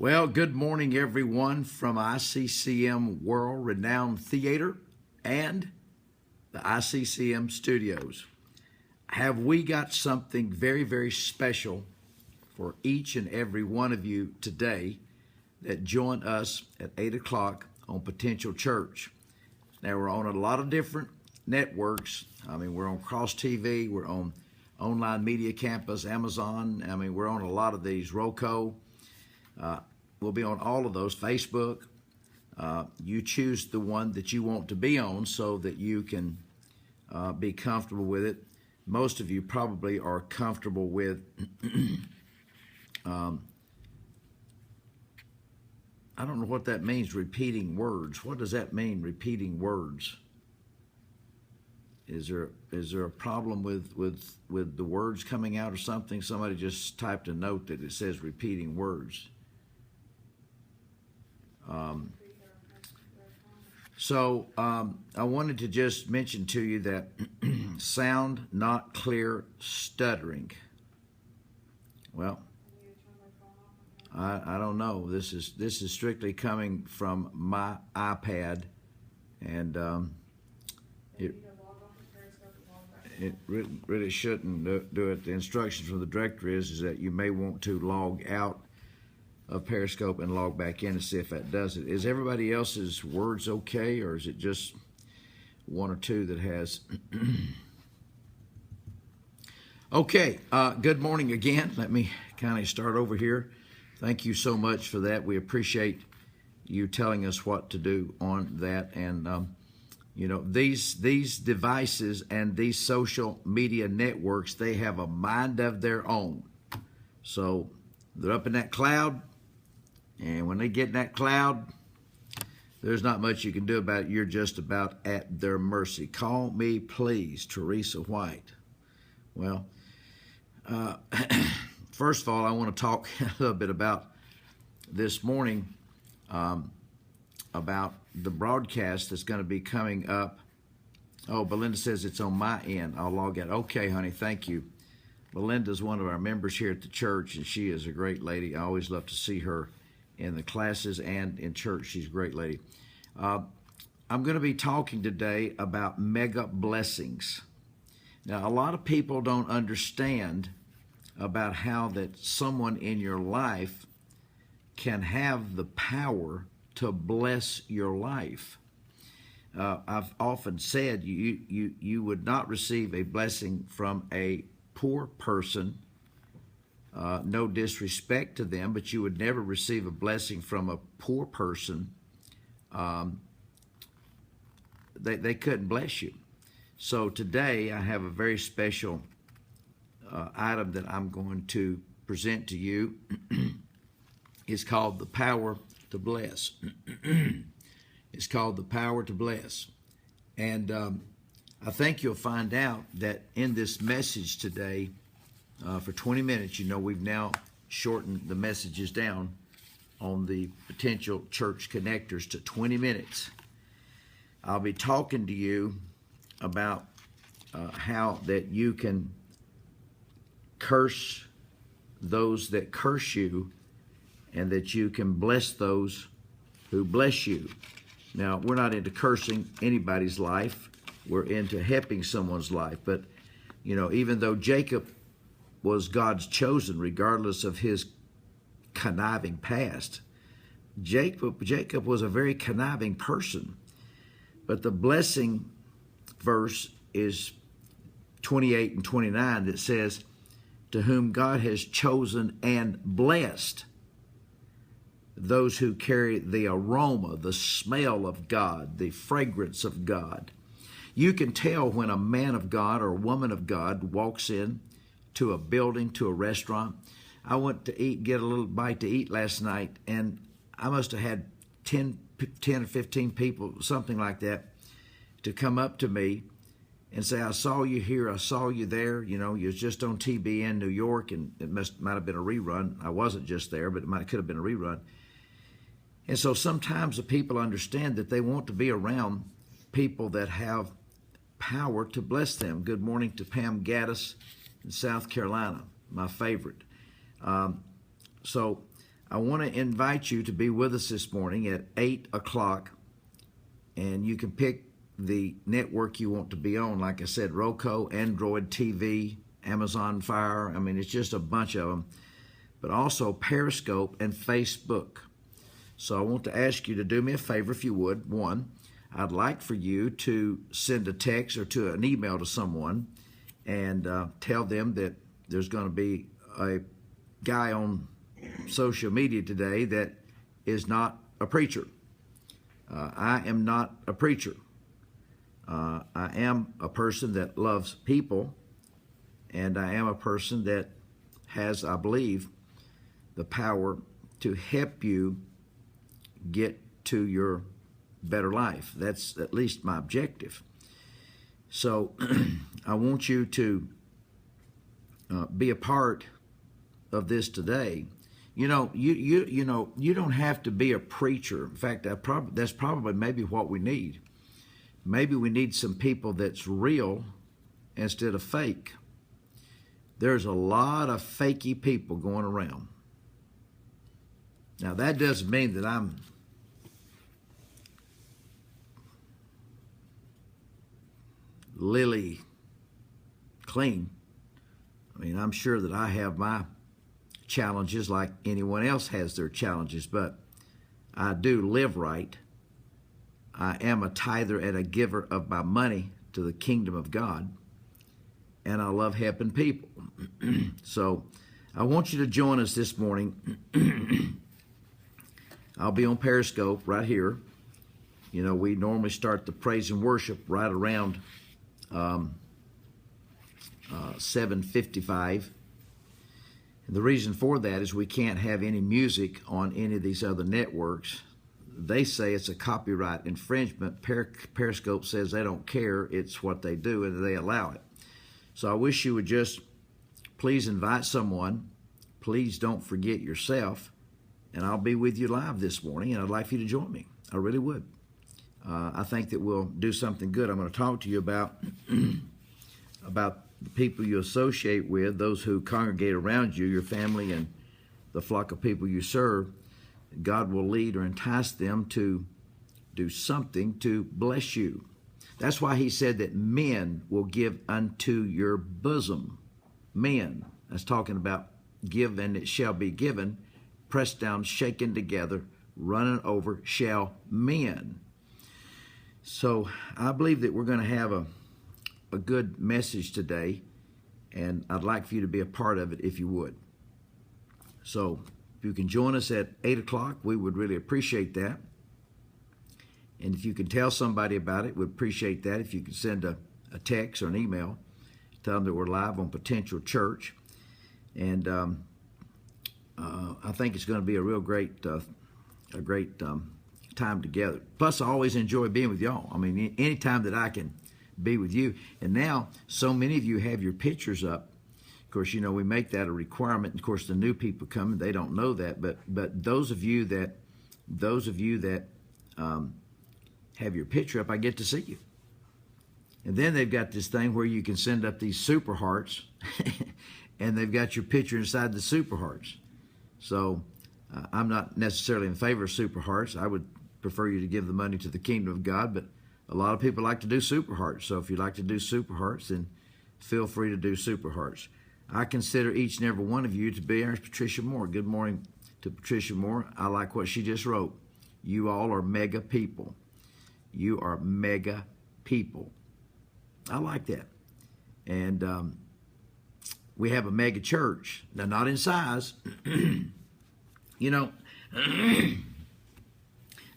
Well, good morning, everyone, from ICCM World Renowned Theater and the ICCM Studios. Have we got something very, very special for each and every one of you today that join us at 8 o'clock on Potential Church? Now, we're on a lot of different networks. We're on Cross TV, we're on Online Media Campus, Amazon. We're on a lot of these, Roku. We'll be on all of those, Facebook. You choose the one that you want to be on so that you can be comfortable with it. Most of you probably are comfortable with, I don't know what that means, repeating words. What does that mean, repeating words? Is there a problem with the words coming out or something? Somebody just typed a note that it says repeating words. I wanted to just mention to you that sound not clear stuttering. Well, I don't know. This is strictly coming from my iPad, and it really shouldn't do it. The instructions from the director is that you may want to log out of Periscope and log back in and see if that does it. Is everybody else's words okay, or is it just one or two that has? Okay, good morning again. Let me kind of start over here. Thank you so much for that. We appreciate you telling us what to do on that. And these devices and these social media networks, they have a mind of their own. So they're up in that cloud, and when they get in that cloud, there's not much you can do about it. You're just about at their mercy. Call me, please, Teresa White. Well, first of all, I want to talk a little bit about this morning, about the broadcast that's going to be coming up. Oh, Belinda says it's on my end. I'll log out. Okay, honey, thank you. Belinda's one of our members here at the church, and she is a great lady. I always love to see her in the classes and in church. She's a great lady. I'm going to be talking today about mega blessings. Now, a lot of people don't understand about how that someone in your life can have the power to bless your life. I've often said you would not receive a blessing from a poor person. No disrespect to them, but you would never receive a blessing from a poor person. They couldn't bless you. So today I have a very special item that I'm going to present to you. It's called the power to bless. It's called the power to bless. And I think you'll find out that in this message today, for 20 minutes, we've now shortened the messages down on the Potential Church Connectors to 20 minutes. I'll be talking to you about how that you can curse those that curse you, and that you can bless those who bless you. Now, we're not into cursing anybody's life. We're into helping someone's life. But, even though Jacob was God's chosen, regardless of his conniving past, Jacob was a very conniving person. But the blessing verse is 28 and 29 that says, to whom God has chosen and blessed those who carry the aroma, the smell of God, the fragrance of God. You can tell when a man of God or a woman of God walks in to a building, to a restaurant. I went to get a little bite to eat last night, and I must have had 10 or 15 people, something like that, to come up to me and say, I saw you here, I saw you there. You was just on TBN New York, and it might have been a rerun. I wasn't just there, but could have been a rerun. And so sometimes the people understand that they want to be around people that have power to bless them. Good morning to Pam Gaddis in South Carolina, my favorite. So I want to invite you to be with us this morning at 8 o'clock, and you can pick the network you want to be on. Like I said, Roku, Android TV, Amazon Fire. I mean, it's just a bunch of them. But also Periscope and Facebook. So I want to ask you to do me a favor, if you would. One, I'd like for you to send a text or to an email to someone and tell them that there's going to be a guy on social media today that is not a preacher. I am not a preacher. I am a person that loves people, and I am a person that has, I believe, the power to help you get to your better life. That's at least my objective. So I want you to be a part of this today. You know, you don't have to be a preacher. In fact, that's probably maybe what we need. Maybe we need some people that's real instead of fake. There's a lot of fakey people going around. Now, that doesn't mean that I'm lily clean. I mean, I'm sure that I have my challenges like anyone else has their challenges, but I do live right. I am a tither and a giver of my money to the kingdom of God, and I love helping people. So I want you to join us this morning. I'll be on Periscope right here. You know, we normally start the praise and worship right around 7:55. And the reason for that is we can't have any music on any of these other networks. They say it's a copyright infringement. Periscope says they don't care. It's what they do, and they allow it. So I wish you would just please invite someone. Please don't forget yourself. And I'll be with you live this morning, and I'd like for you to join me. I really would. I think that we'll do something good. I'm going to talk to you about the people you associate with, those who congregate around you, your family, and the flock of people you serve. God will lead or entice them to do something to bless you. That's why he said that men will give unto your bosom. Men. That's talking about give and it shall be given, pressed down, shaken together, running over, shall men. So I believe that we're going to have a good message today, and I'd like for you to be a part of it if you would. So if you can join us at 8 o'clock, we would really appreciate that. And if you can tell somebody about it, we'd appreciate that. If you could send a text or an email, tell them that we're live on Potential Church. And I think it's going to be a real great time together. Plus, I always enjoy being with y'all. I mean, anytime that I can be with you. And now, so many of you have your pictures up. Of course, you know, we make that a requirement. Of course, the new people come and they don't know that. But those of you that have your picture up, I get to see you. And then they've got this thing where you can send up these super hearts, and they've got your picture inside the super hearts. So I'm not necessarily in favor of super hearts. I would prefer you to give the money to the kingdom of God, but a lot of people like to do super hearts. So if you'd like to do super hearts, then feel free to do super hearts. I consider each and every one of you to be, there's Patricia Moore. Good morning to Patricia Moore. I like what she just wrote. You all are mega people. You are mega people. I like that. And we have a mega church. Now, not in size. You know,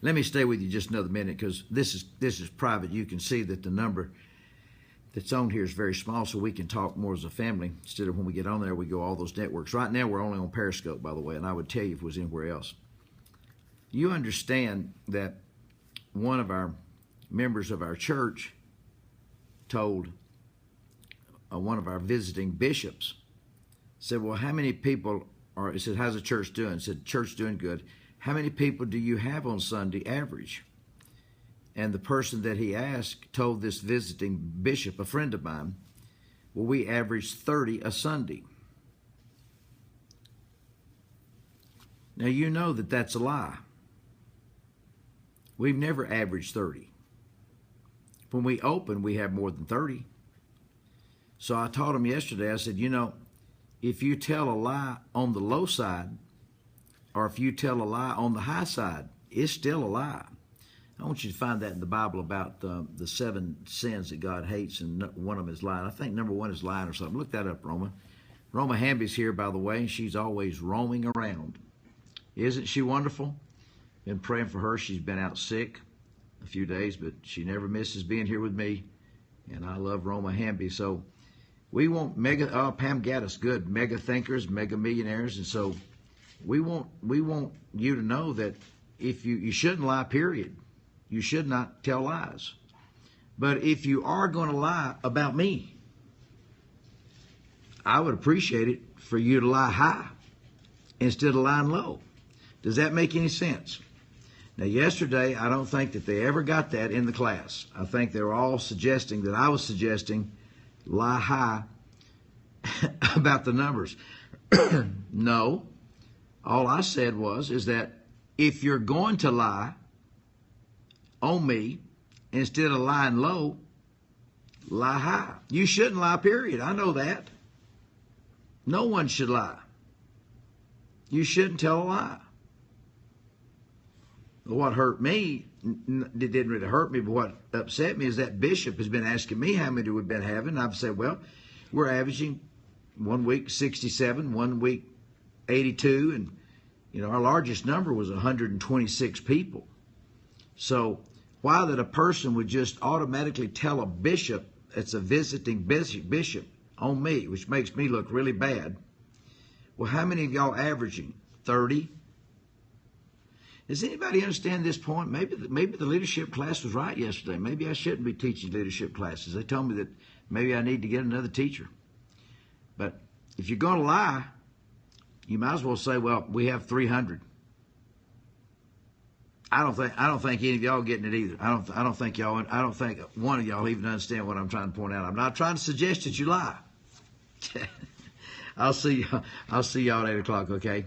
let me stay with you just another minute, because this is private. You can see that the number that's on here is very small, so we can talk more as a family. Instead of when we get on there, we go all those networks. Right now, we're only on Periscope, by the way, and I would tell you if it was anywhere else. You understand that one of our members of our church told one of our visiting bishops, said, well, how many people are, he said, how's the church doing? He said, church doing good. How many people do you have on Sunday average? And the person that he asked told this visiting bishop, a friend of mine, well, we average 30 a Sunday. Now, you know that that's a lie. We've never averaged 30. When we open, we have more than 30. So I taught them yesterday, I said, you know, if you tell a lie on the low side, or if you tell a lie on the high side, it's still a lie. I want you to find that in the Bible about the 7 sins that God hates, and one of them is lying. I think number 1 is lying or something. Look that up, Roma. Roma Hamby's here, by the way, and she's always roaming around. Isn't she wonderful? Been praying for her. She's been out sick a few days, but she never misses being here with me, and I love Roma Hamby. So we want Pam Gaddis, good, mega thinkers, mega millionaires, and so we want you to know that if you shouldn't lie, period. You should not tell lies. But if you are going to lie about me, I would appreciate it for you to lie high instead of lying low. Does that make any sense? Now, yesterday, I don't think that they ever got that in the class. I think they were all suggesting that I was suggesting lie high about the numbers. No. All I said is that if you're going to lie on me, instead of lying low, lie high. You shouldn't lie, period. I know that. No one should lie. You shouldn't tell a lie. What hurt me, it didn't really hurt me, but what upset me is that Bishop has been asking me how many we've been having. I've said, well, we're averaging 1 week 67, 1 week 82, and you know our largest number was 126 people. So why that a person would just automatically tell a bishop it's a visiting bishop on me, which makes me look really bad. Well, how many of y'all averaging? 30? Does anybody understand this point? Maybe the leadership class was right yesterday. Maybe I shouldn't be teaching leadership classes. They told me that maybe I need to get another teacher. But if you're going to lie, you might as well say, well, we have 300. I don't think any of y'all getting it either. I don't think one of y'all even understand what I'm trying to point out. I'm not trying to suggest that you lie. I'll see y'all at 8 o'clock, okay?